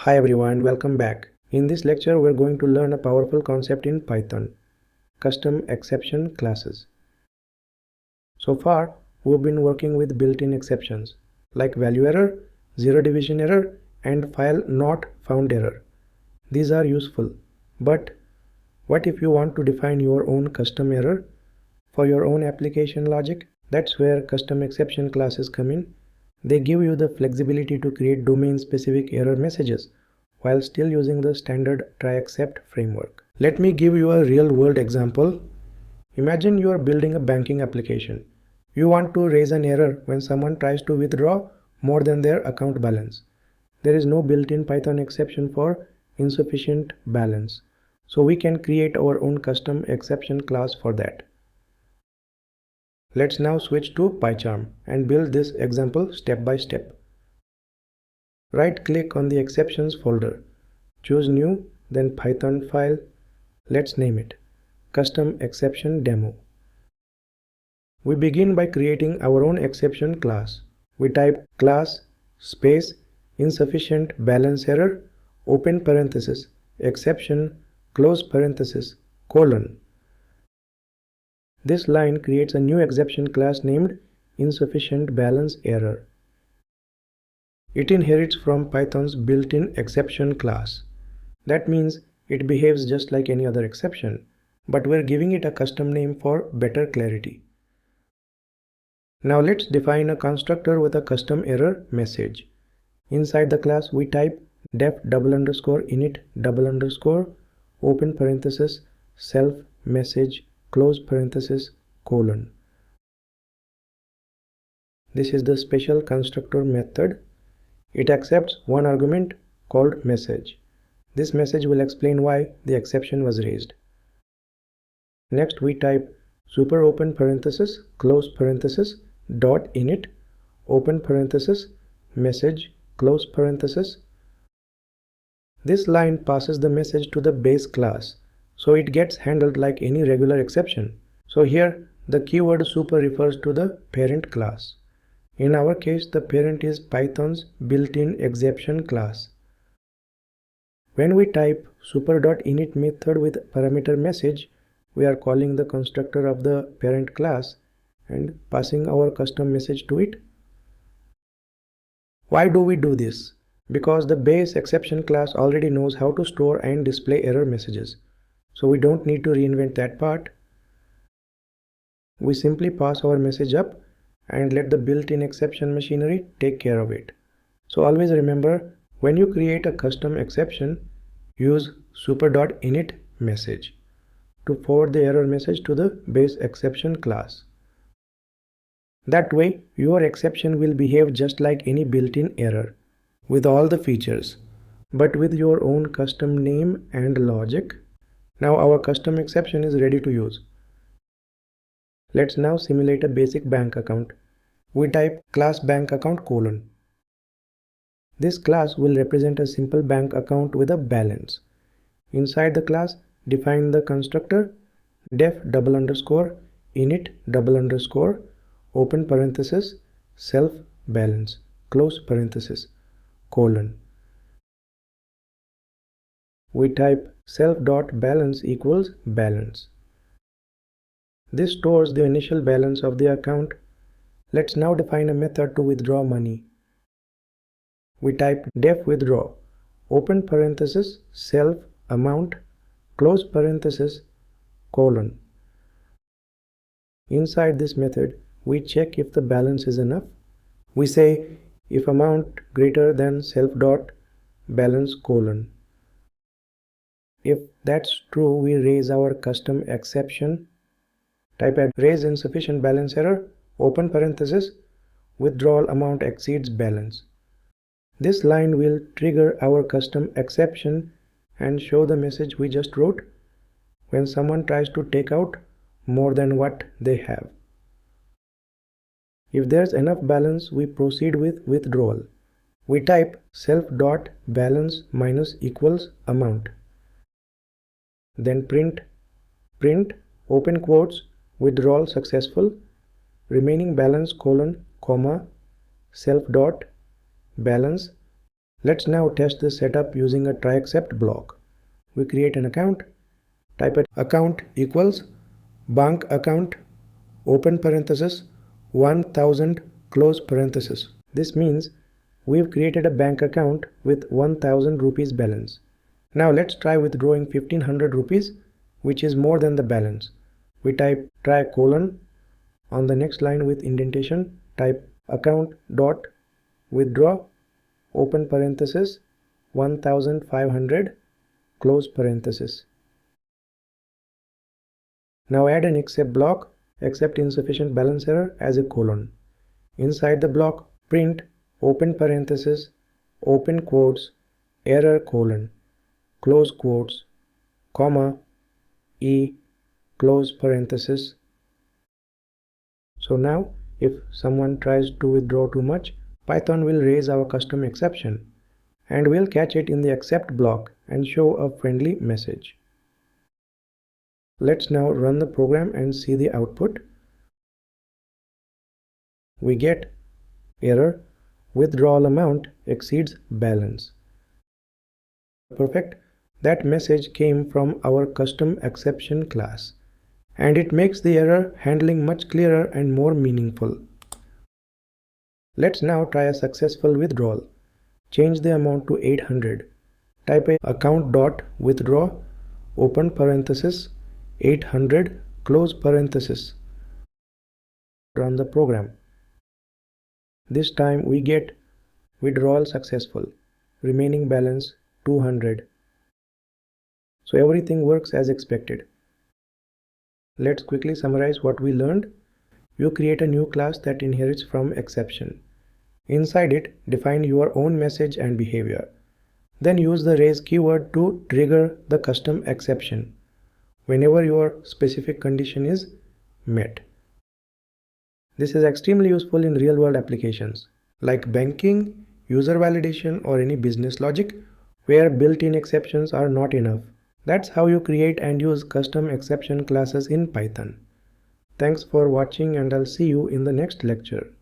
Hi everyone, welcome back. In this lecture, we're going to learn a powerful concept in Python, custom exception classes. So far, we've been working with built-in exceptions like value error, zero division error, and file not found error. These are useful, but what if you want to define your own custom error for your own application logic? That's where custom exception classes come in. They give you the flexibility to create domain-specific error messages while still using the standard try-except framework. Let me give you a real-world example. Imagine you are building a banking application. You want to raise an error when someone tries to withdraw more than their account balance. There is no built-in Python exception for insufficient balance, so we can create our own custom exception class for that. Let's now switch to PyCharm and build this example step by step. Right-click on the exceptions folder, choose new, then Python file. Let's name it custom exception demo. We begin by creating our own exception class. We type class space insufficient balance error open parenthesis exception close parenthesis colon. This line creates a new exception class named insufficient balance error. It inherits from Python's built-in exception class. That means it behaves just like any other exception, but we're giving it a custom name for better clarity. Now let's define a constructor with a custom error message. Inside the class we type def $init open parenthesis self message close parenthesis colon. This is the special constructor method. It accepts one argument called message. This message will explain why the exception was raised. Next we type super open parenthesis close parenthesis dot init open parenthesis message close parenthesis. This line passes the message to the base class, so it gets handled like any regular exception. So here the keyword super refers to the parent class. In our case, the parent is Python's built-in exception class. When we type super.init method with parameter message, we are calling the constructor of the parent class and passing our custom message to it. Why do we do this? Because the base exception class already knows how to store and display error messages. So we don't need to reinvent that part. We simply pass our message up and let the built-in exception machinery take care of it. So always remember, when you create a custom exception, use super.init message to forward the error message to the base exception class. That way, your exception will behave just like any built-in error, with all the features, but with your own custom name and logic. Now our custom exception is ready to use. Let's now simulate a basic bank account. We type class bank account colon. This class will represent a simple bank account with a balance. Inside the class, define the constructor def $init open parenthesis self balance close parenthesis colon. We type self.balance equals balance. This stores the initial balance of the account. Let's now define a method to withdraw money. We type def withdraw open parenthesis self amount close parenthesis colon. Inside this method, we check if the balance is enough. We say if amount greater than self dot balance colon. If that's true, we raise our custom exception. Type at raise insufficient balance error open parenthesis withdrawal amount exceeds balance. This line will trigger our custom exception and show the message we just wrote when someone tries to take out more than what they have. If there's enough balance, we proceed with withdrawal. We type self.balance minus equals amount. Then print open quotes withdrawal successful remaining balance colon comma self dot balance Let's now test this setup using a try except block. We create an account, type it account equals bank account open parenthesis 1000 close parenthesis. This means we've created a bank account with 1000 rupees balance. Now let's try withdrawing 1500 rupees, which is more than the balance. We type try colon. On the next line with indentation, type account dot withdraw open parenthesis 1500 close parenthesis. Now add an except block, except insufficient balance error as a colon. Inside the block, print open parenthesis open quotes error colon close quotes comma e close parenthesis. So now if someone tries to withdraw too much, Python will raise our custom exception and we'll catch it in the accept block and show a friendly message. Let's now run the program and see the output. We get error withdrawal amount exceeds balance. Perfect. That message came from our custom exception class, and it makes the error handling much clearer and more meaningful. Let's now try a successful withdrawal. Change the amount to 800. Type a account dot withdraw open parenthesis 800 close parenthesis. Run the program. This time we get withdrawal successful, remaining balance 200. So everything works as expected. Let's quickly summarize what we learned. You create a new class that inherits from exception. Inside it, define your own message and behavior. Then use the raise keyword to trigger the custom exception whenever your specific condition is met. This is extremely useful in real-world applications like banking, user validation, or any business logic where built-in exceptions are not enough. That's how you create and use custom exception classes in Python. Thanks for watching and I'll see you in the next lecture.